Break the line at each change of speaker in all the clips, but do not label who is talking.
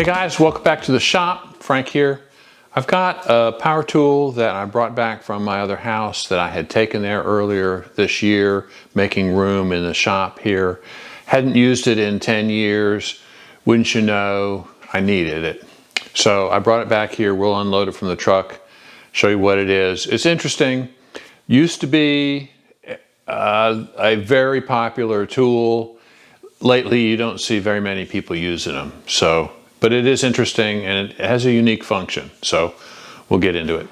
Hey guys, welcome back to the shop. Frank here. I've got a power tool that I brought back from my other house that I had taken there earlier this year, making room in the shop here. Hadn't used it in 10 years. Wouldn't you know, I needed it. So I brought it back here. We'll unload it from the truck, show you what it is. It's interesting. Used to be a very popular tool. Lately, you don't see very many people using them. But it is interesting and it has a unique function. So we'll get into it.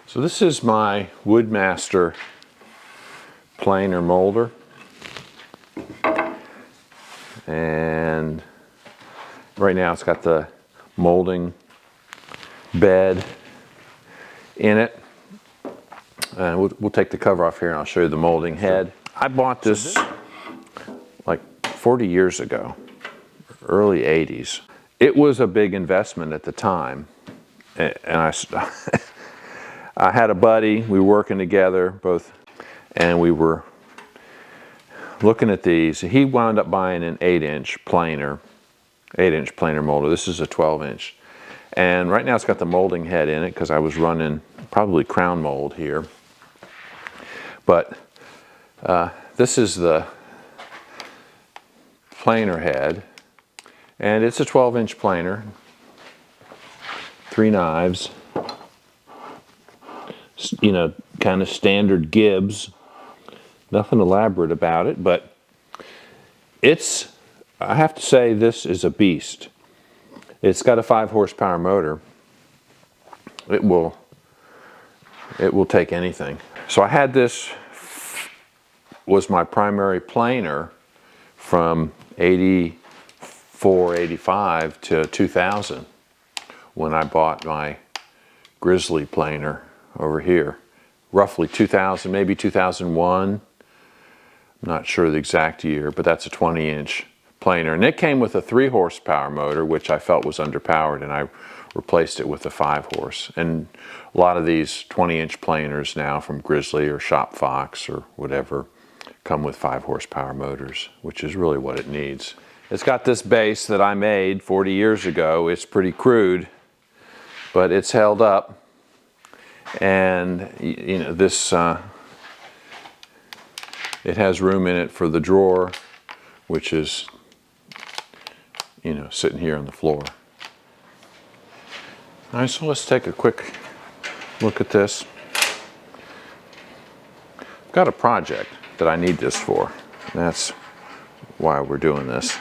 So this is my Woodmaster planer molder, and right now it's got the molding bed in it. And we'll take the cover off here and I'll show you the molding head. I bought this like 40 years ago, early 80s. It was a big investment at the time, and I had a buddy, we were working together both, and we were looking at these. He wound up buying an 8-inch planer molder. This is a 12-inch. And right now it's got the molding head in it because I was running probably crown mold here. But this is the planer head, and it's a 12-inch planer, 3 knives. You know, kind of standard Gibbs, nothing elaborate about it, but I have to say this is a beast. It's got a 5 horsepower motor. It will take anything. So I had this, was my primary planer from 84, 85 to 2000 when I bought my Grizzly planer over here, roughly 2000, maybe 2001. I'm not sure the exact year, but that's a 20-inch planer. And it came with a 3 horsepower motor, which I felt was underpowered, and I replaced it with a 5 horse. And a lot of these 20-inch planers now from Grizzly or Shop Fox or whatever come with 5 horsepower motors, which is really what it needs. It's got this base that I made 40 years ago. It's pretty crude, but it's held up. And you know, this it has room in it for the drawer, which is, you know, sitting here on the floor. All right, so let's take a quick look at this. I've got a project that I need this for. And that's why we're doing this.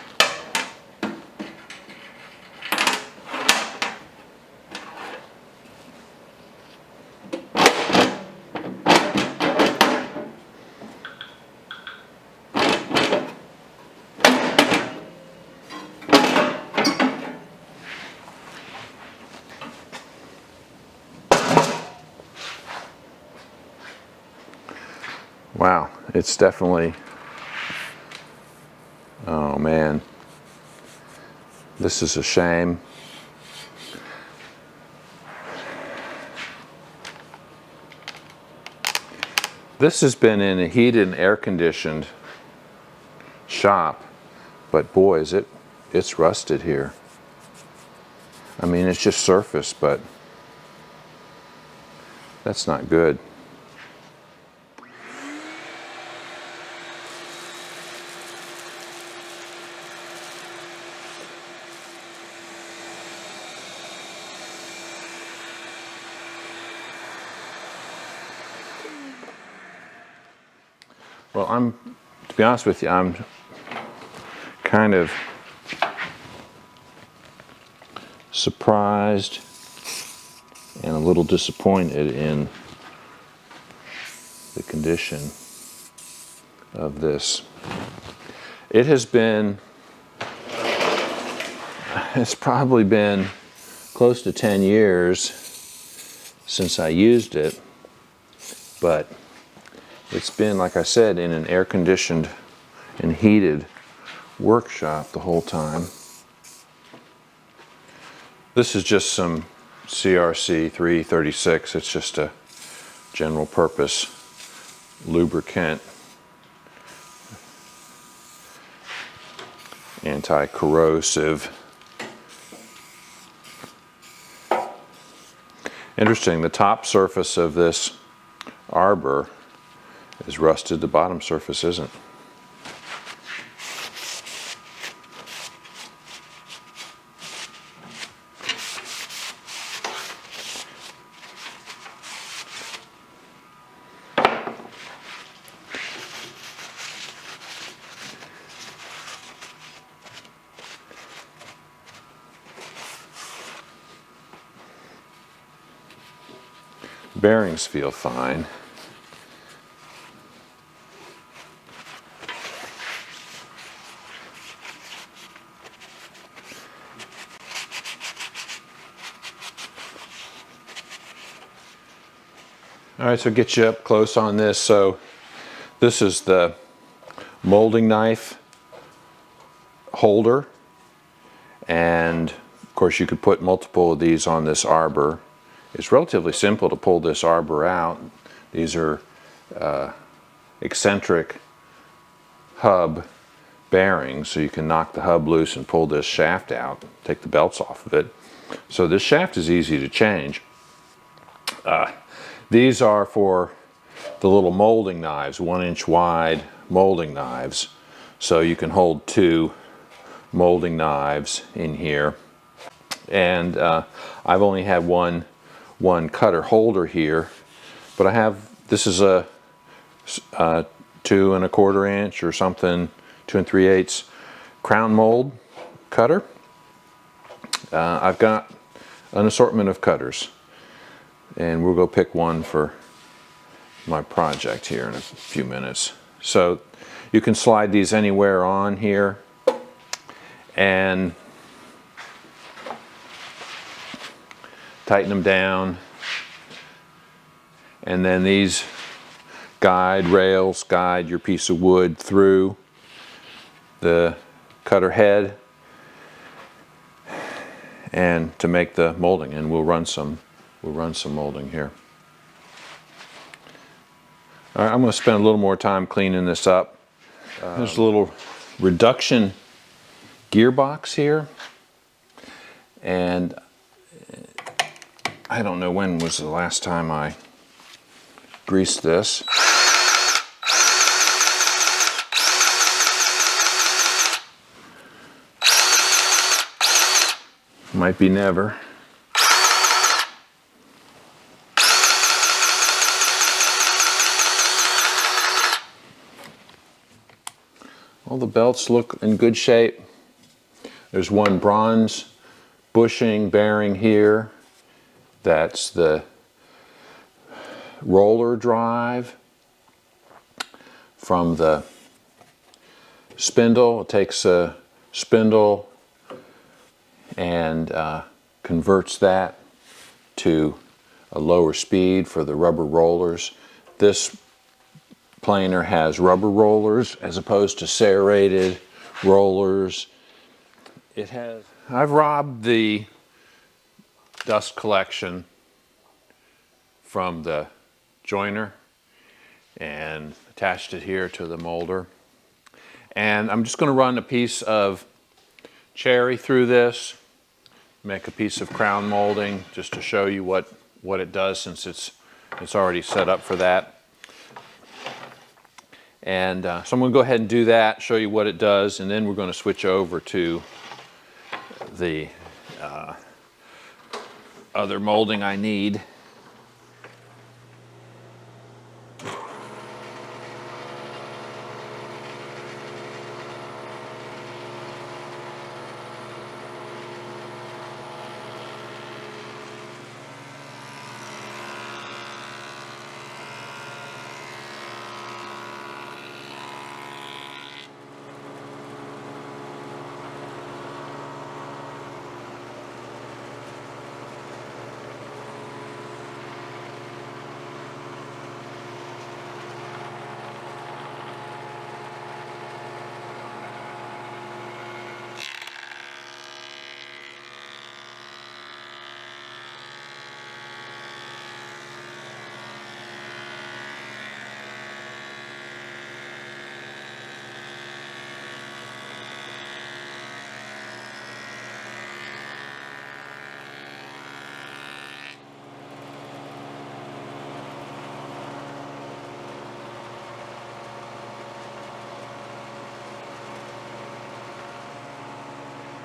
Wow, it's definitely, oh man, this is a shame. This has been in a heated and air-conditioned shop, but boy, it's rusted here. I mean, it's just surface, but that's not good. Well, to be honest with you, I'm kind of surprised and a little disappointed in the condition of this. It has been, it's probably been close to 10 years since I used it, but it's been, like I said, in an air-conditioned and heated workshop the whole time. This is just some CRC 336. It's just a general purpose lubricant, anti-corrosive. Interesting, the top surface of this arbor is rusted, the bottom surface isn't. Bearings feel fine. All right, so get you up close on this. So this is the molding knife holder, and of course you could put multiple of these on this arbor. It's relatively simple to pull this arbor out. These are eccentric hub bearings, so you can knock the hub loose and pull this shaft out, take the belts off of it. So this shaft is easy to change. These are for the little molding knives, 1-inch wide molding knives. So you can hold 2 molding knives in here. And I've only had one cutter holder here, but I have, this is a 2 1/4 inch or something, 2 3/8 crown mold cutter. I've got an assortment of cutters, and we'll go pick one for my project here in a few minutes. So you can slide these anywhere on here, and tighten them down, and then these rails guide your piece of wood through the cutter head and to make the molding, and we'll run some molding here. All right, I'm going to spend a little more time cleaning this up. There's a little reduction gearbox here, and I don't know when was the last time I greased this. Might be never. All the belts look in good shape. There's one bronze bushing bearing here. That's the roller drive from the spindle. It takes a spindle and converts that to a lower speed for the rubber rollers. This planer has rubber rollers as opposed to serrated rollers. I've robbed the dust collection from the joiner and attached it here to the molder. And I'm just going to run a piece of cherry through this, make a piece of crown molding just to show you what it does, since it's already set up for that. And so I'm going to go ahead and do that, show you what it does, and then we're going to switch over to the other molding I need.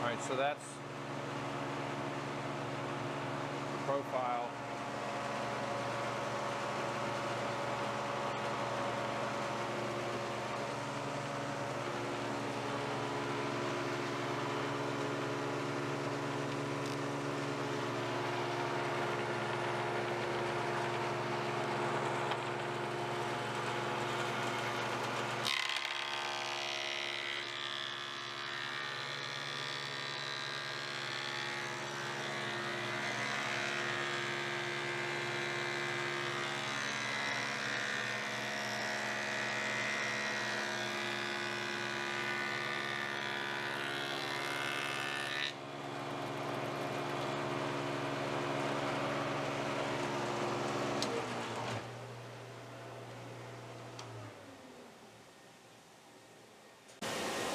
All right, so that's the profile.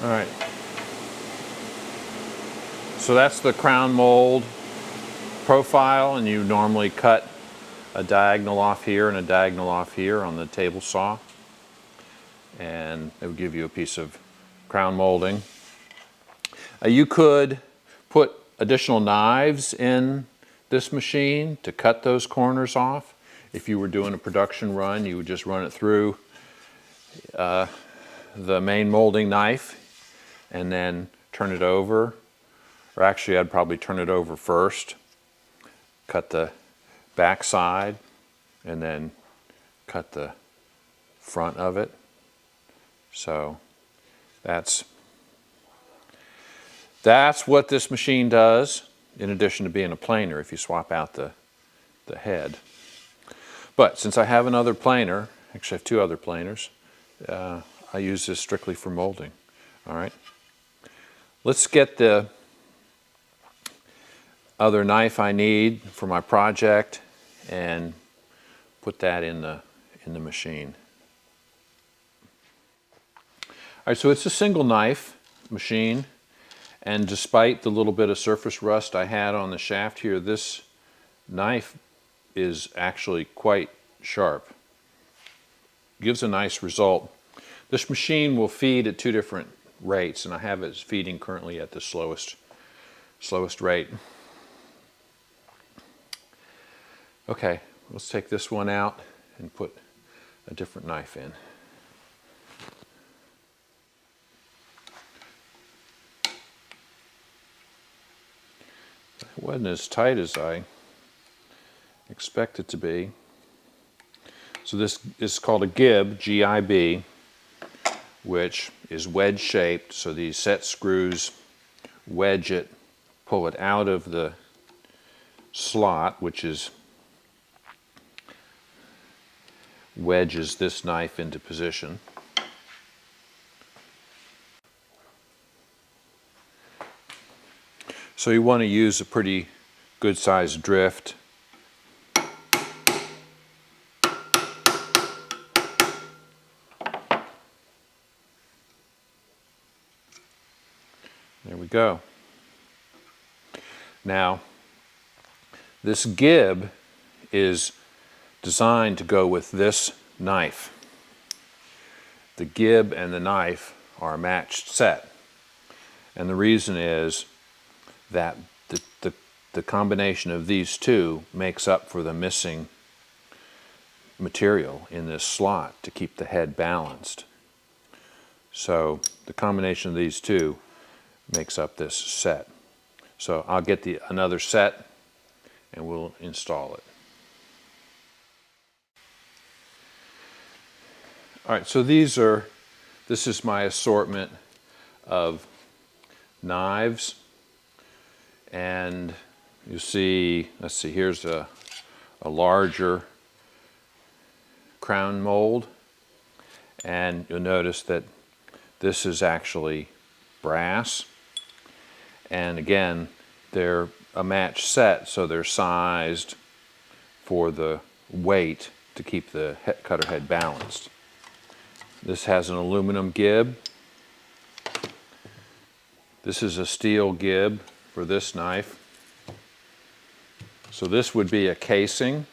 All right. So that's the crown mold profile, and you normally cut a diagonal off here and a diagonal off here on the table saw, and it would give you a piece of crown molding. You could put additional knives in this machine to cut those corners off. If you were doing a production run, you would just run it through the main molding knife and then turn it over. Or actually, I'd probably turn it over first, cut the back side, and then cut the front of it. So that's what this machine does, in addition to being a planer if you swap out the head. But since I have another planer, actually I have two other planers, I use this strictly for molding. All right. Let's get the other knife I need for my project and put that in the machine. All right, so it's a single knife machine, and despite the little bit of surface rust I had on the shaft here, this knife is actually quite sharp. Gives a nice result. This machine will feed at two different rates, and I have it feeding currently at the slowest rate. Okay, let's take this one out and put a different knife in. It wasn't as tight as I expected it to be. So this is called a gib, G-I-B, which is wedge shaped, so these set screws wedge it, pull it out of the slot, which is wedges this knife into position. So you want to use a pretty good sized drift. There we go. Now, this gib is designed to go with this knife. The gib and the knife are a matched set. And the reason is that the combination of these two makes up for the missing material in this slot to keep the head balanced. So the combination of these two makes up this set. So I'll get another set and we'll install it. All right, so this is my assortment of knives, and you see, let's see, here's a larger crown mold, and you'll notice that this is actually brass, and again, they're a matched set, so they're sized for the weight to keep the cutter head balanced. This has an aluminum gib. This is a steel gib for this knife. So this would be a casing,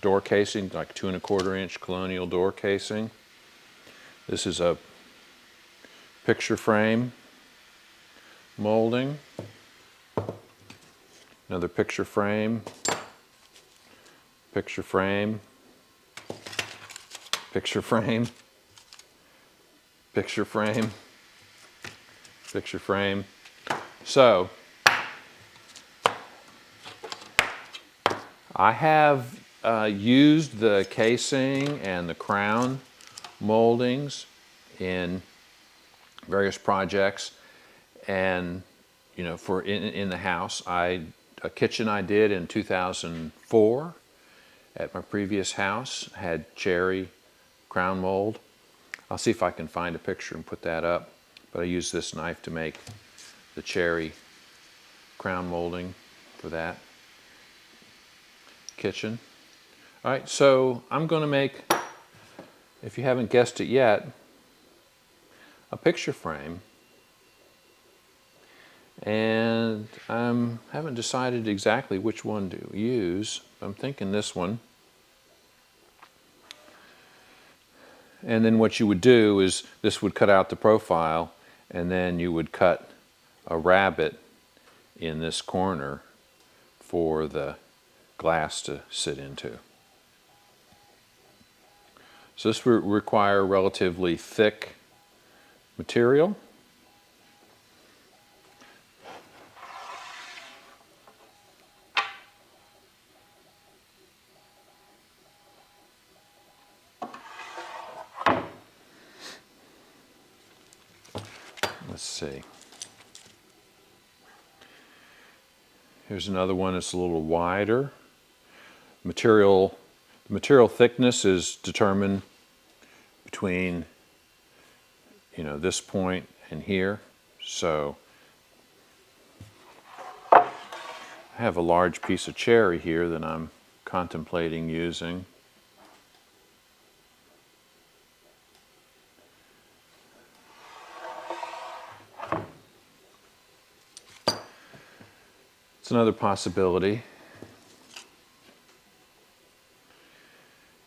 door casing, like 2 1/4 inch colonial door casing. This is a picture frame molding. Another picture frame, picture frame, picture frame, picture frame, picture frame. So I have used the casing and the crown moldings in various projects, and you know, for in the house. A kitchen I did in 2004 at my previous house had cherry crown mold. I'll see if I can find a picture and put that up, but I used this knife to make the cherry crown molding for that kitchen. All right, so I'm going to make, if you haven't guessed it yet, a picture frame, and I haven't decided exactly which one to use. I'm thinking this one. And then what you would do is this would cut out the profile, and then you would cut a rabbet in this corner for the glass to sit into. So this would require relatively thick material. Let's see. Here's another one that's a little wider. The material thickness is determined between, you know, this point and here. So I have a large piece of cherry here that I'm contemplating using. It's another possibility.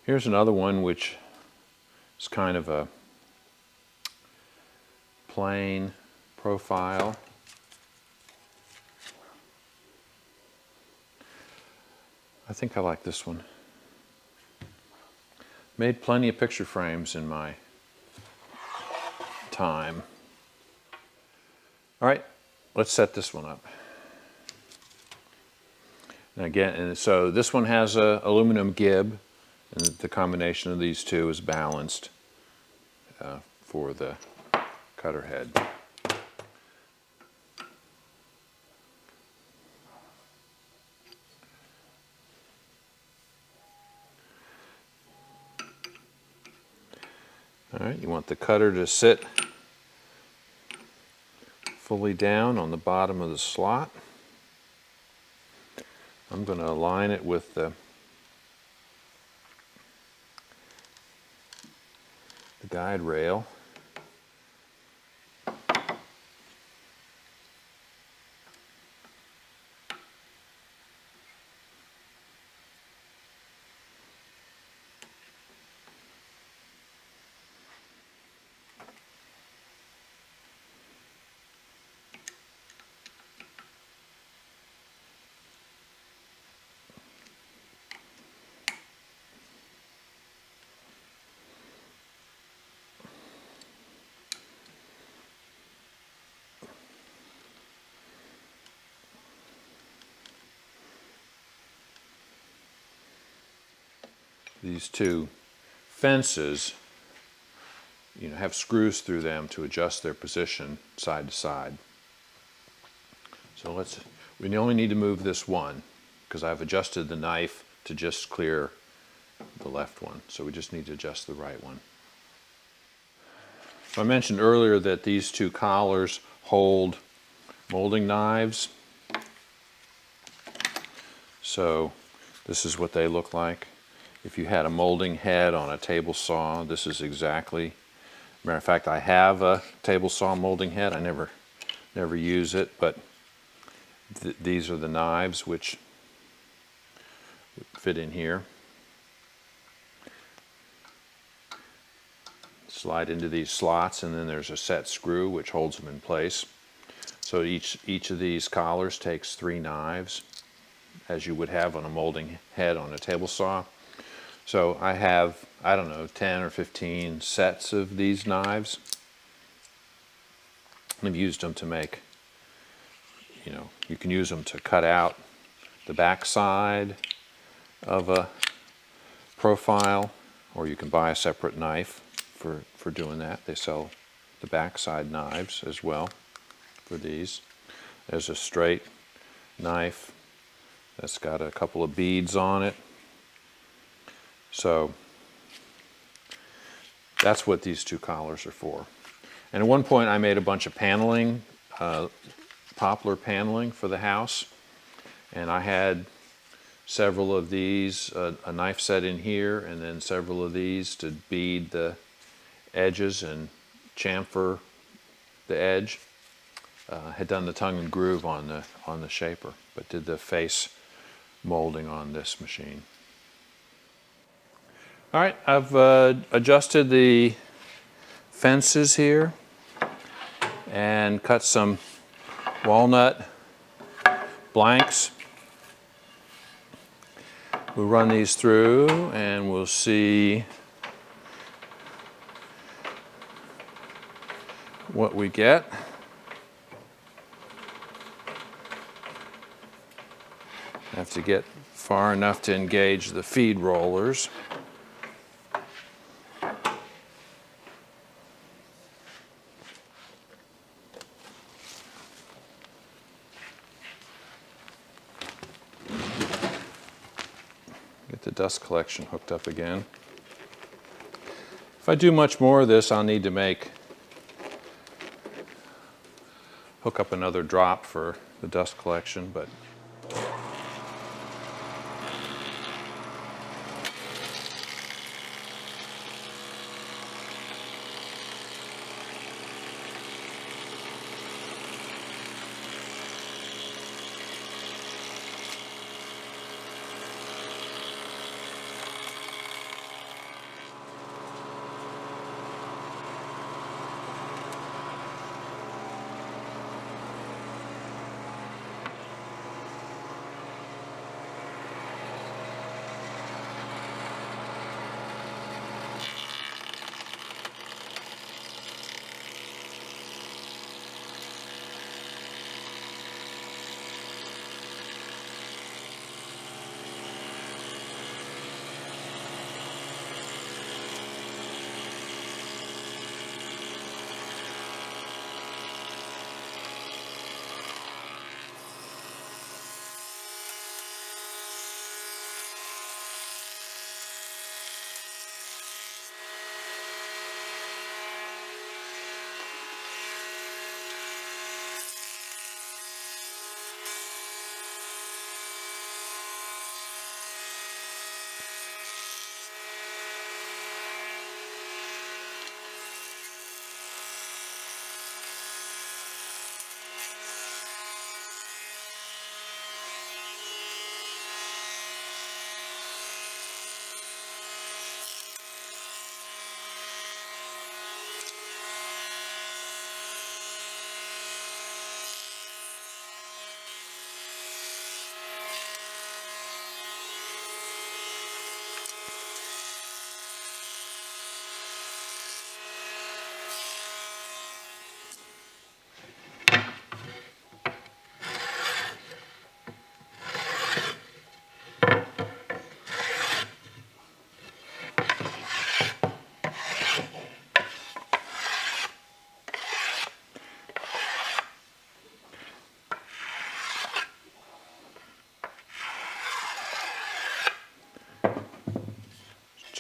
Here's another one which is kind of a plain profile. I think I like this one. Made plenty of picture frames in my time. All right, let's set this one up. And again, and so this one has a aluminum gib, and the combination of these two is balanced for the cutter head. All right, you want the cutter to sit fully down on the bottom of the slot. I'm going to align it with the guide rail. These two fences, have screws through them to adjust their position side to side. So we only need to move this one because I've adjusted the knife to just clear the left one. So we just need to adjust the right one. So I mentioned earlier that these two collars hold molding knives. So this is what they look like. If you had a molding head on a table saw, this is exactly. Matter of fact, I have a table saw molding head. I never use it, but these are the knives which fit in here. Slide into these slots, and then there's a set screw which holds them in place. So each of these collars takes 3 knives, as you would have on a molding head on a table saw. So I have, 10 or 15 sets of these knives. I've used them to make, you can use them to cut out the back side of a profile, or you can buy a separate knife for doing that. They sell the backside knives as well for these. There's a straight knife that's got a couple of beads on it. So that's what these two collars are for. And at one point I made a bunch of paneling, poplar paneling for the house. And I had several of these, a knife set in here, and then several of these to bead the edges and chamfer the edge. Had done the tongue and groove on the shaper, but did the face molding on this machine. All right, I've adjusted the fences here and cut some walnut blanks. We'll run these through and we'll see what we get. I have to get far enough to engage the feed rollers. Get the dust collection hooked up again. If I do much more of this, I'll need to hook up another drop for the dust collection, but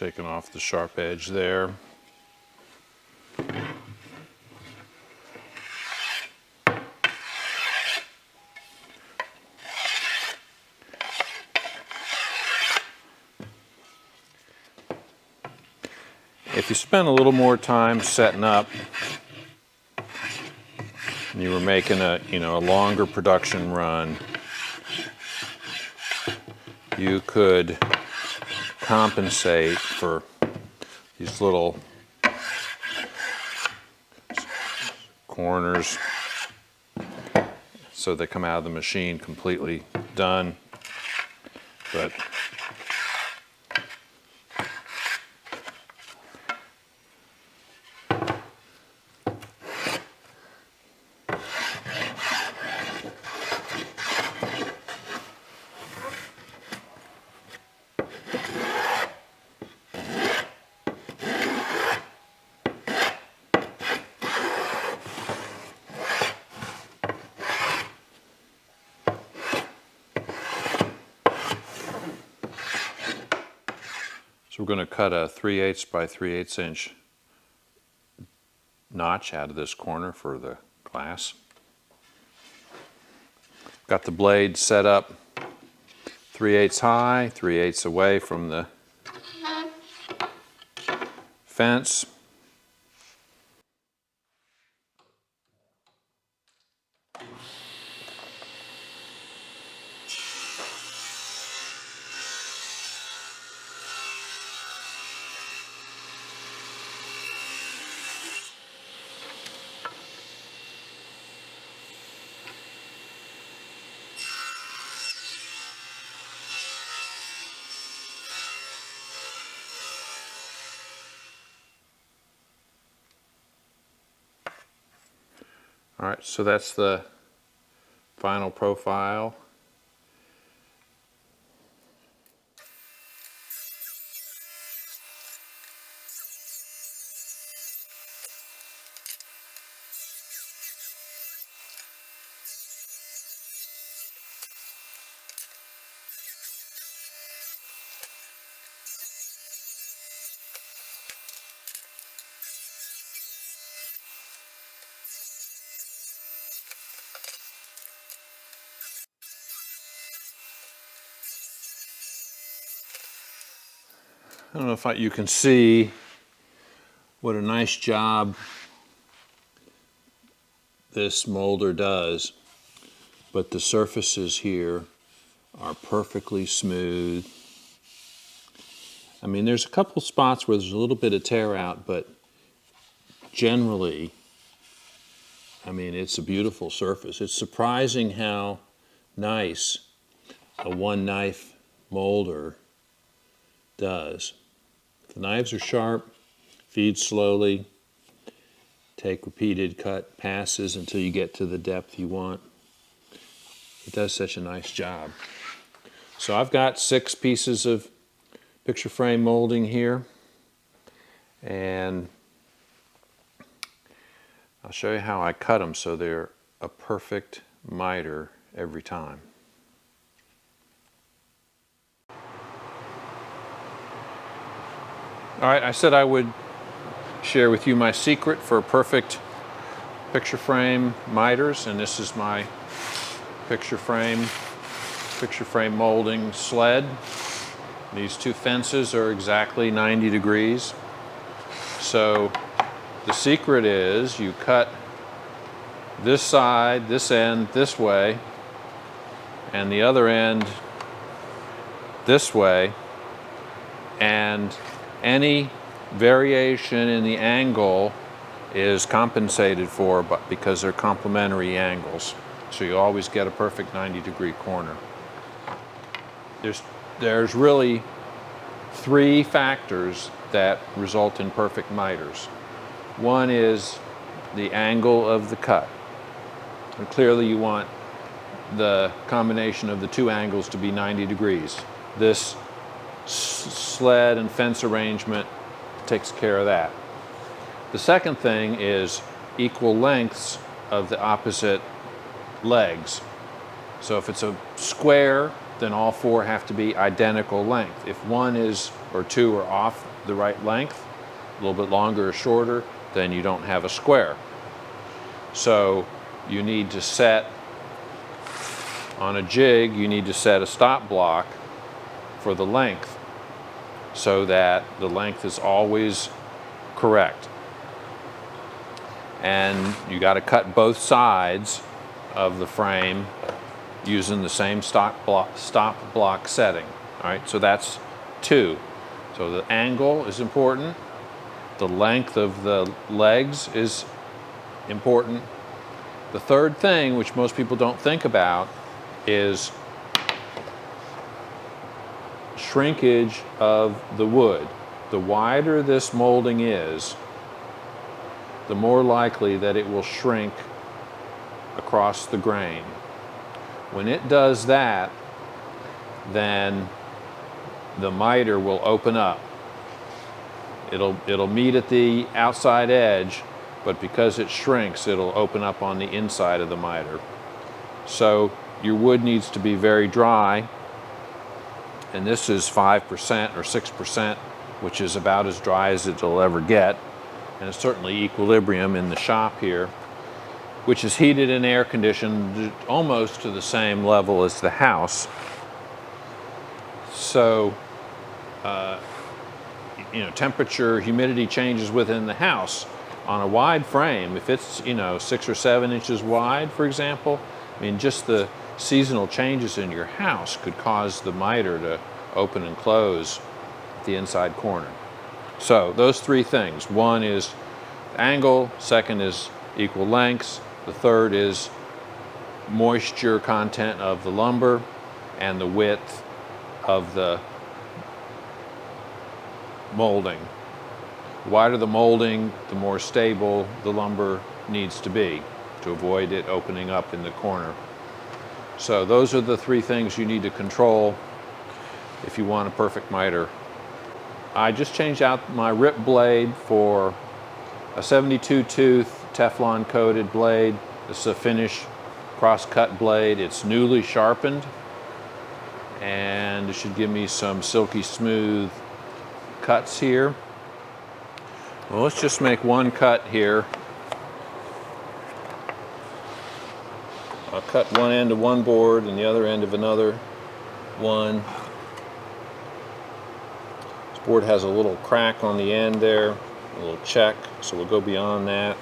taking off the sharp edge there. If you spend a little more time setting up, and you were making a longer production run, you could compensate for these little corners so they come out of the machine completely done. But so we're going to cut a 3/8 by 3/8 inch notch out of this corner for the glass. Got the blade set up 3/8 high, 3/8 away from the fence. All right, so that's the final profile. I don't know if you can see what a nice job this molder does, but the surfaces here are perfectly smooth. I mean, there's a couple spots where there's a little bit of tear out, but generally, I mean, it's a beautiful surface. It's surprising how nice a one knife molder does. The knives are sharp, feed slowly, take repeated cut passes until you get to the depth you want. It does such a nice job. So I've got 6 pieces of picture frame molding here, and I'll show you how I cut them so they're a perfect miter every time. All right, I said I would share with you my secret for perfect picture frame miters, and this is my picture frame molding sled. These 2 fences are exactly 90 degrees. So the secret is you cut this side, this end this way, and the other end this way, and any variation in the angle is compensated for because they're complementary angles. So you always get a perfect 90-degree corner. There's really 3 factors that result in perfect miters. One is the angle of the cut. And clearly you want the combination of the 2 angles to be 90 degrees. This sled and fence arrangement takes care of that. The second thing is equal lengths of the opposite legs. So if it's a square, then all four have to be identical length. If one is or two are off the right length, a little bit longer or shorter, then you don't have a square. So you need to set, on a jig, you need to set a stop block for the length so that the length is always correct. And you got to cut both sides of the frame using the same stop block setting. All right, so that's two. So the angle is important. The length of the legs is important. The third thing, which most people don't think about, is shrinkage of the wood. The wider this molding is, the more likely that it will shrink across the grain. When it does that, then the miter will open up. It'll meet at the outside edge, but because it shrinks, it'll open up on the inside of the miter. So your wood needs to be very dry, and this is 5% or 6%, which is about as dry as it'll ever get. And it's certainly equilibrium in the shop here, which is heated and air conditioned almost to the same level as the house. So, temperature, humidity changes within the house. On a wide frame, if it's, 6 or 7 inches wide, for example, I mean, just the seasonal changes in your house could cause the miter to open and close at the inside corner. So those three things. One is angle, second is equal lengths, the third is moisture content of the lumber, and the width of the molding. The wider the molding, the more stable the lumber needs to be to avoid it opening up in the corner. So those are the three things you need to control if you want a perfect miter. I just changed out my rip blade for a 72 tooth Teflon coated blade. This is a finish cross-cut blade. It's newly sharpened, and it should give me some silky smooth cuts here. Well, let's just make one cut here. I'll cut one end of one board and the other end of another one. This board has a little crack on the end there, a little check, so we'll go beyond that.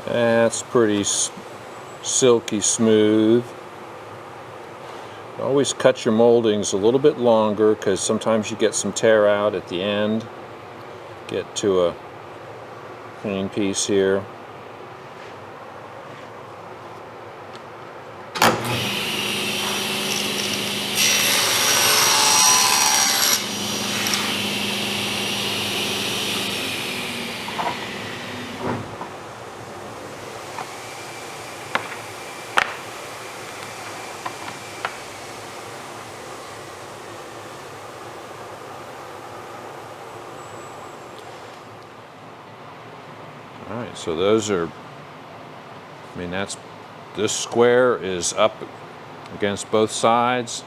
That's pretty silky smooth. Always cut your moldings a little bit longer because sometimes you get some tear out at the end. Get to a clean piece here. Alright, so those are, this square is up against both sides,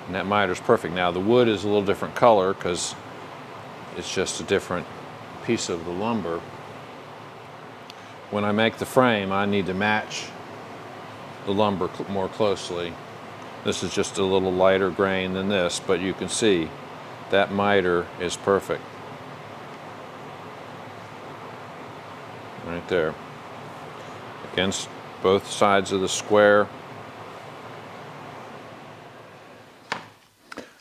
and that miter's perfect. Now the wood is a little different color because it's just a different piece of the lumber. When I make the frame, I need to match the lumber more closely. This is just a little lighter grain than this, but you can see that miter is perfect. Right there, against both sides of the square.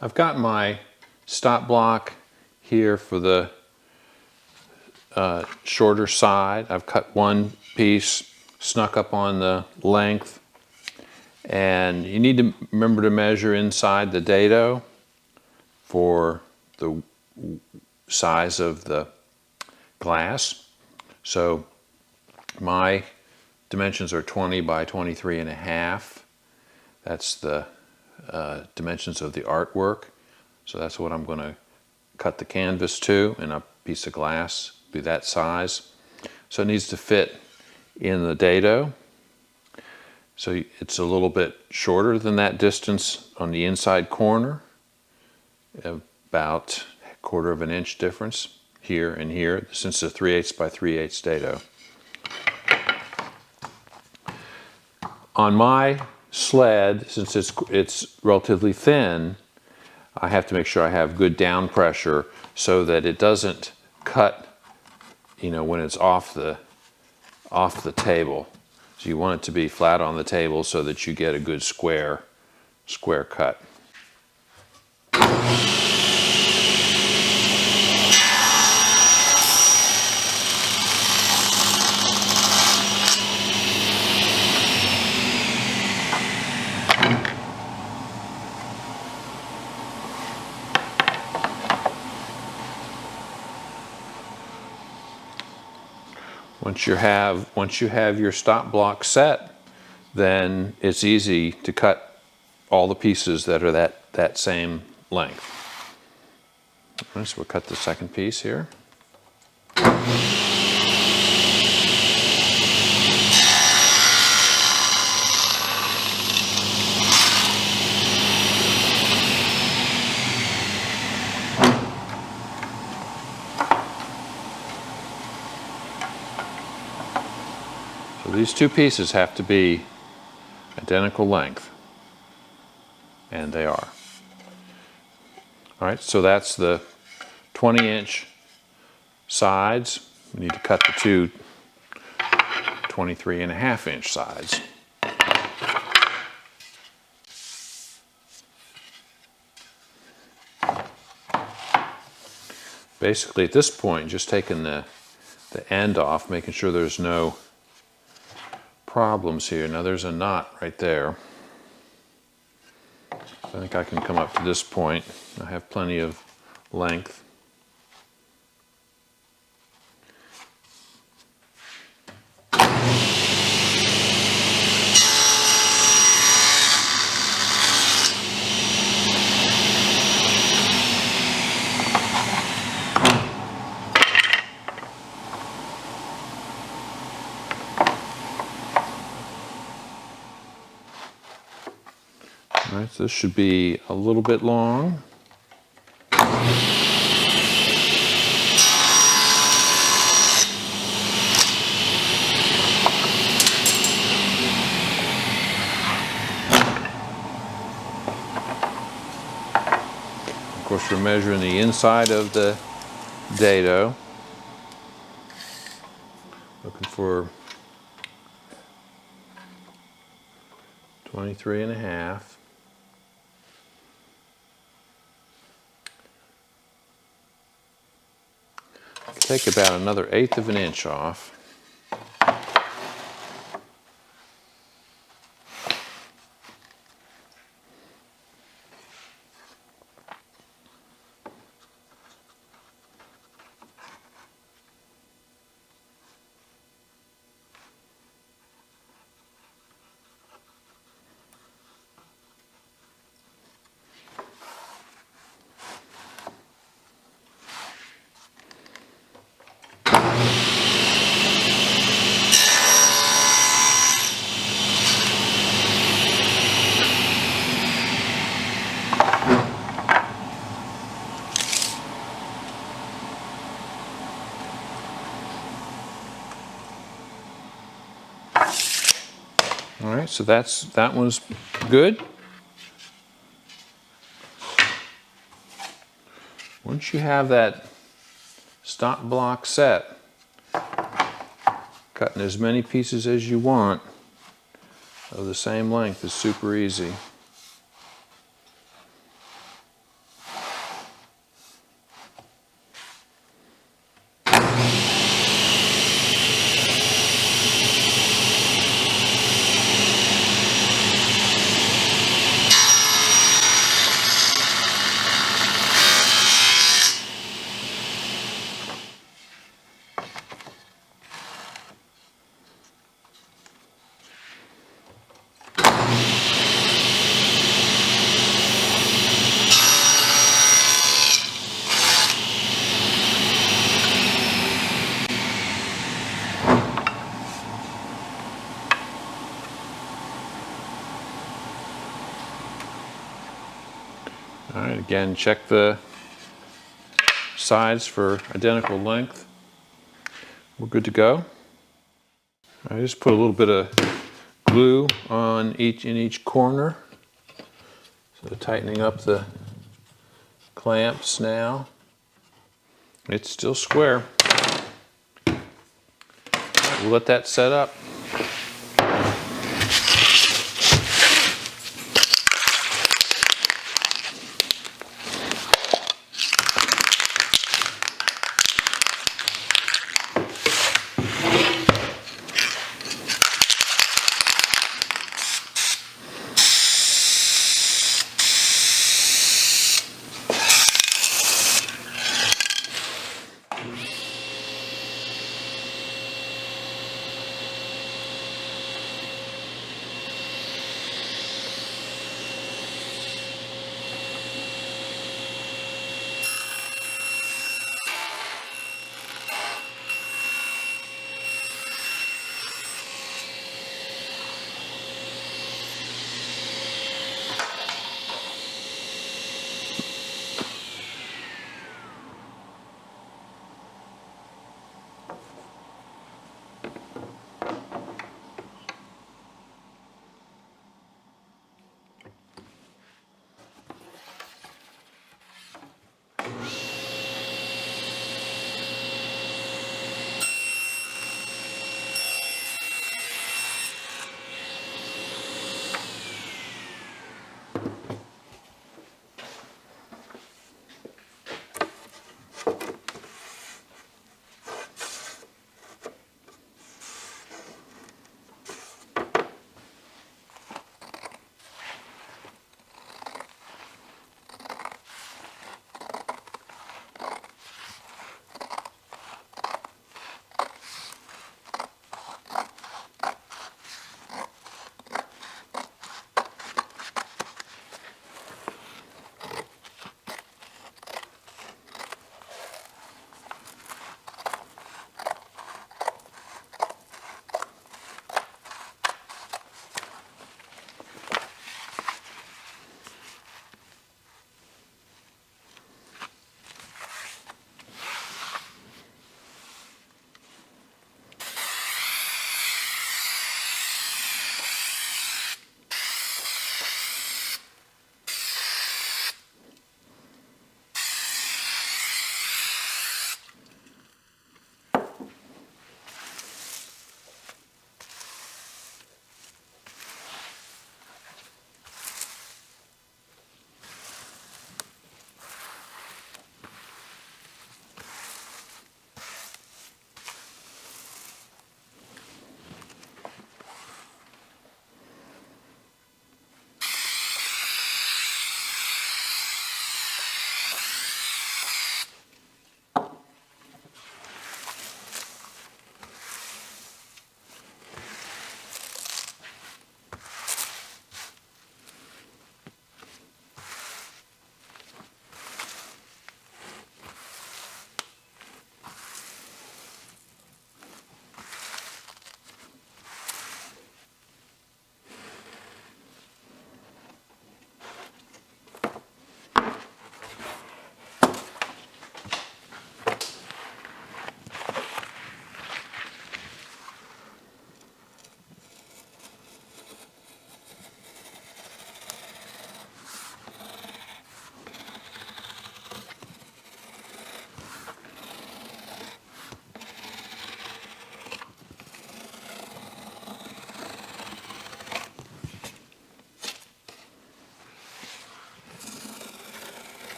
I've got my stop block here for the shorter side. I've cut one piece, snuck up on the length, and you need to remember to measure inside the dado for the size of the glass. So my dimensions are 20 by 23.5. That's the dimensions of the artwork. So that's what I'm going to cut the canvas to, and a piece of glass be that size. So it needs to fit in the dado. So it's a little bit shorter than that distance on the inside corner, about 1/4 of an inch difference here and here, since it's a 3/8 by 3/8 dado. On my sled, since it's relatively thin, I have to make sure I have good down pressure so that it doesn't cut, when it's off the table. So you want it to be flat on the table so that you get a good square cut. Once you have your stop block set, then it's easy to cut all the pieces that are that same length. All right, so we'll cut the second piece here. So these two pieces have to be identical length, and they are. All right, so that's the 20-inch sides. We need to cut the two 23.5-inch sides. Basically, at this point, just taking the end off, making sure there's no problems here. Now there's a knot right there. I think I can come up to this point. I have plenty of length. All right, so this should be a little bit long. Of course, we're measuring the inside of the dado. Looking for 23.5. Take about another 1/8 of an inch off. All right, so that one's good. Once you have that stop block set, cutting as many pieces as you want of the same length is super easy. Again, check the sides for identical length. We're good to go. I just put a little bit of glue on in each corner. So tightening up the clamps now. It's still square. We'll let that set up.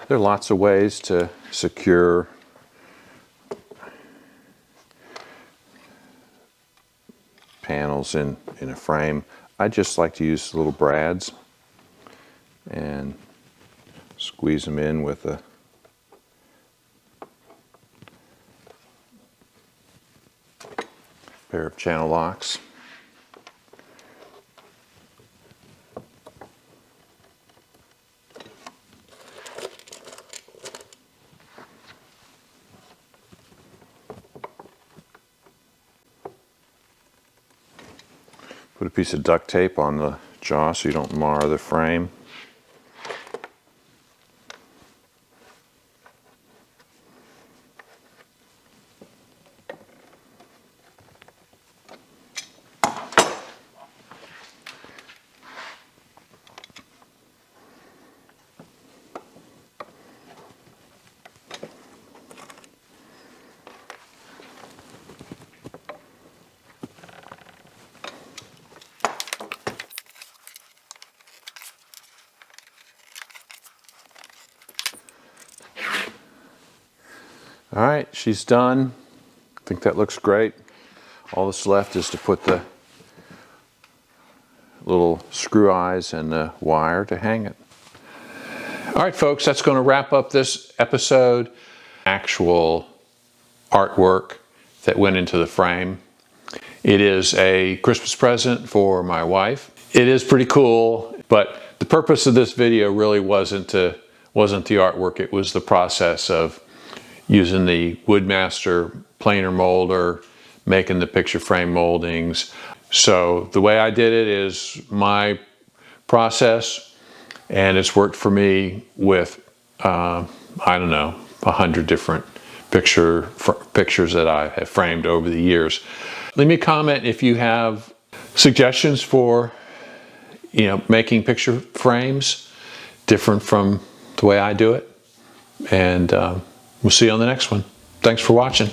There are lots of ways to secure panels in a frame. I just like to use little brads and Squeeze them in with a pair of channel locks. Put a piece of duct tape on the jaw so you don't mar the frame. All right, she's done. I think that looks great. All that's left is to put the little screw eyes and the wire to hang it. All right, folks, that's going to wrap up this episode. Actual artwork that went into the frame. It is a Christmas present for my wife. It is pretty cool, but the purpose of this video really wasn't the artwork. It was the process of using the Woodmaster planer molder, making the picture frame moldings. So the way I did it is my process, and it's worked for me with, I don't know, 100 different pictures that I have framed over the years. Leave me a comment if you have suggestions for, making picture frames different from the way I do it. And we'll see you on the next one. Thanks for watching.